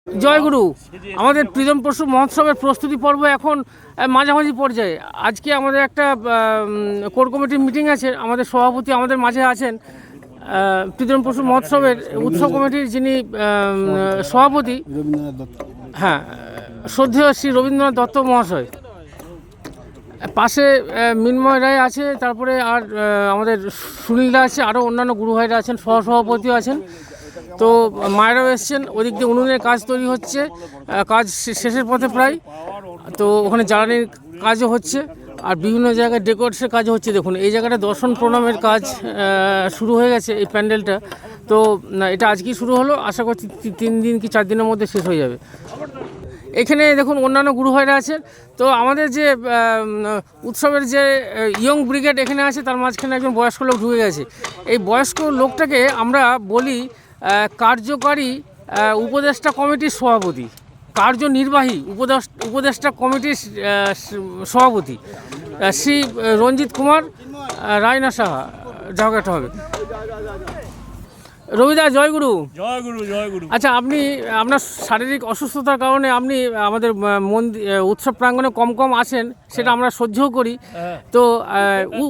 জয়গুরু। আমাদের প্রীতম পরশু মহোৎসবের প্রস্তুতি পর্ব এখন মাঝামাঝি পর্যায়ে। আজকে আমাদের একটা কোর কমিটির মিটিং আছে। আমাদের সভাপতি আমাদের মাঝে আছেন। প্রীতম পরশু মহোৎসবের উৎসব কমিটির যিনি সভাপতি, হ্যাঁ, শ্রদ্ধেয় শ্রী রবীন্দ্রনাথ দত্ত মহাশয়। পাশে মিন্ময় রায় আছে, তারপরে আর আমাদের সুনীলদা আছে, আরও অন্যান্য গুরু ভাইরা আছেন, সহসভাপতিও আছেন। তো মায়েরাও এসছেন। ওদিক দিয়ে উনুনের কাজ তৈরি হচ্ছে, কাজ শেষের পথে প্রায়। তো ওখানে জ্বালানির কাজও হচ্ছে, আর বিভিন্ন জায়গায় ডেকোরেশনের কাজও হচ্ছে। দেখুন, এই জায়গাটা দর্শন প্রণামের কাজ শুরু হয়ে গেছে, এই প্যান্ডেলটা। তো এটা আজকেই শুরু হলো, আশা করছি 3 দিন কি 4 দিনের মধ্যে শেষ হয়ে যাবে। এখানে দেখুন অন্যান্য গুরু ভাইরা আছেন। তো আমাদের যে উৎসবের যে ইয়ং ব্রিগেড এখানে আছে, তার মাঝখানে একজন বয়স্ক লোক ঢুকে গেছে। এই বয়স্ক লোকটাকে আমরা বলি কার্যকারী উপদেষ্টা কমিটির সভাপতি, কার্যনির্বাহী উপদেষ্টা কমিটির সভাপতি শ্রী রঞ্জিত কুমার রায়না সাহা। যা হোক একটা হবে। রবিদা, জয়গুরু। জয়গুরু জয়গুরু। আচ্ছা, আপনি আপনার শারীরিক অসুস্থতার কারণে আপনি আমাদের উৎসব প্রাঙ্গণে কম আসেন, সেটা আমরা সহ্যও করি। তো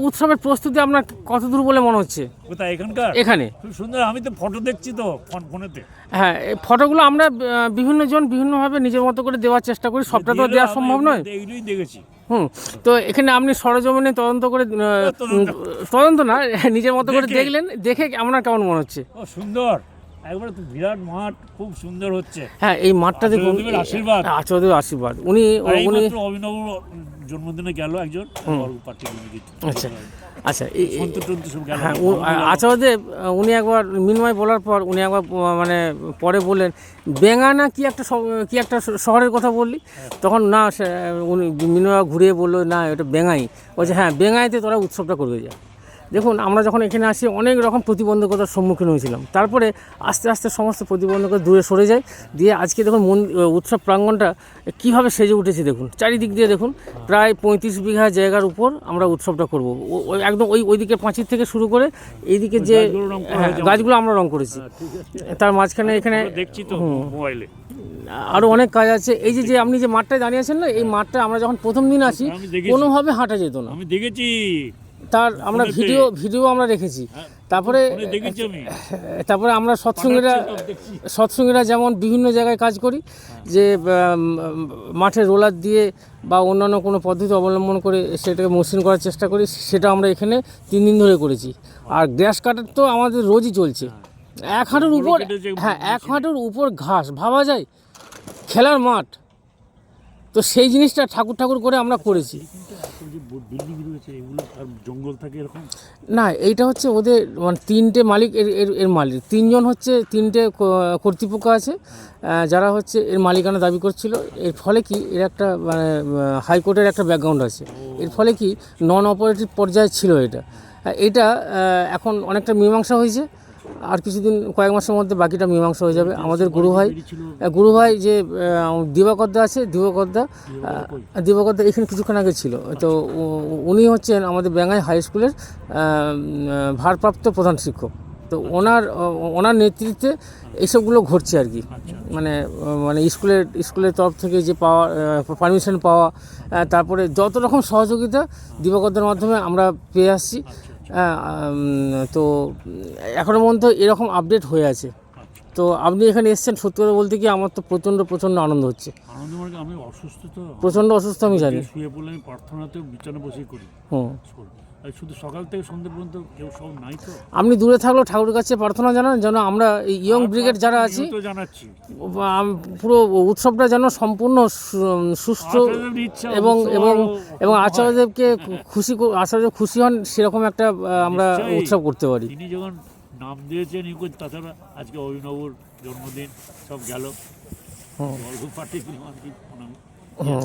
উৎসবের প্রস্তুতি আপনার কতদূর বলে মনে হচ্ছে? কোথায়? এখানকার? এখানে খুব সুন্দর। আমি তো ফটো দেখছি তো ফোনেতে। হ্যাঁ, এই ফটোগুলো আমরা বিভিন্ন জন বিভিন্নভাবে নিজের মতো করে দেওয়ার চেষ্টা করি, সবটা তো দেওয়া সম্ভব নয়। এইগুলোই দেখেছি। তো এখানে আপনি সরজমিনে তদন্ত করে, তদন্ত না, নিজের মতো করে দেখলেন, দেখে আপনার কেমন মনে হচ্ছে? ও সুন্দর, একবারে তো বিরাট মাঠ, খুব সুন্দর হচ্ছে। হ্যাঁ, এই মাঠটা দেখুন, আশীর্বাদ, আচার্যদেবের আশীর্বাদ। উনি অভিনব জন্মদিনে গেল একজন। আচ্ছা আচ্ছা, হ্যাঁ, আচার্যদেব উনি একবার মিন্ময় বলার পর উনি একবার মানে পরে বললেন, বেঙ্গানা কি একটা শহরের কথা বললি? তখন না, উনি মিন্ময় ঘুরিয়ে বললো, না এটা বেঙ্গাই। বলছে হ্যাঁ, বেঙ্গাইতে তোরা উৎসবটা করবে যা। দেখুন, আমরা যখন এখানে আসি অনেক রকম প্রতিবন্ধকতার সম্মুখীন হয়েছিলাম, তারপরে আস্তে আস্তে সমস্ত প্রতিবন্ধকতা দূরে সরে যায়। দিয়ে আজকে দেখুন উৎসব প্রাঙ্গণটা কীভাবে সেজে উঠেছে। দেখুন চারিদিক দিয়ে দেখুন, প্রায় 35 বিঘা জায়গার উপর আমরা উৎসবটা করব। একদম ওইদিকে পাঁচির থেকে শুরু করে এইদিকে যে গাছগুলো আমরা রং করেছি, তার মাঝখানে এখানে দেখছি তো মোবাইলে আরও অনেক কাজ আছে। এই যে আপনি যে মাঠটায় দাঁড়িয়ে আছেন না, এই মাঠটা আমরা যখন প্রথম দিন আসি কোনোভাবে হাঁটা যেত না। আমি দেখেছি, তার আমরা ভিডিও আমরা রেখেছি। তারপরে আমরা সৎসঙ্গীরা যেমন বিভিন্ন জায়গায় কাজ করি, যে মাঠে রোলার দিয়ে বা অন্যান্য কোনো পদ্ধতি অবলম্বন করে সেটাকে মসৃণ করার চেষ্টা করি, সেটা আমরা এখানে 3 দিন ধরে করেছি। আর গ্রাস কাটার তো আমাদের রোজই চলছে। 1 হাঁটুর উপর, হ্যাঁ, 1 হাঁটুর উপর ঘাস, ভাবা যায় খেলার মাঠ। তো সেই জিনিসটা ঠাকুর করে আমরা করেছি। জঙ্গল থাকে এরকম না, এইটা হচ্ছে ওদের মানে 3টে মালিক, এর মালিক 3 জন হচ্ছে, 3টে কর্তৃপক্ষ আছে যারা হচ্ছে এর মালিকানা দাবি করছিল। এর ফলে কি, এর একটা মানে হাইকোর্টের একটা ব্যাকগ্রাউন্ড আছে। এর ফলে কি, নন অপারেটিভ পর্যায়ে ছিল এটা এখন অনেকটা মীমাংসা হয়েছে। আর কিছুদিন, কয়েক মাসের মধ্যে বাকিটা মীমাংসা হয়ে যাবে। আমাদের গুরু ভাই যে দিবাকরদা আছে, দিবাকরদা এখানে কিছুক্ষণ আগে ছিল। তো উনি হচ্ছেন আমাদের বেঙ্গাই হাই স্কুলের ভারপ্রাপ্ত প্রধান শিক্ষক। তো ওনার নেতৃত্বে এইসবগুলো ঘটছে আর কি। মানে স্কুলের তরফ থেকে যে পারমিশন পাওয়া, তারপরে যত রকম সহযোগিতা দিবাকরদার মাধ্যমে আমরা পেয়ে আসছি। তো এখনও পর্যন্ত এরকম আপডেট হয়ে আছে। তো আপনি এখানে এসেছেন, সত্যি কথা বলতে কি আমার তো প্রচণ্ড আনন্দ হচ্ছে। আমি অসুস্থ, তো প্রচণ্ড অসুস্থ, আমি জানি। শুয়ে পড়লে আমি প্রার্থনাতেও বিছানা বসেই করি। শুধু সকাল থেকে সন্ধ্যে পর্যন্ত কেউ সব নাই। তো আপনি দূরে থাকলেও ঠাকুরের কাছে প্রার্থনা জানান যেন আমরা এই ইয়ং ব্রিগেড যারা আছি, পুরো উৎসবটা যেন সম্পূর্ণ সুস্থ এবং আচার্যদেবকে আচার্যদেব খুশি হন, সেরকম একটা আমরা উৎসব করতে পারি। তিনি যখন নাম দিয়েছেন, তাছাড়া আজকে অভিনবর জন্মদিন, সব গেল।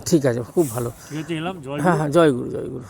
ঠিক আছে, খুব ভালো। ঠিক আছে, এলাম। হ্যাঁ, জয়গুরু।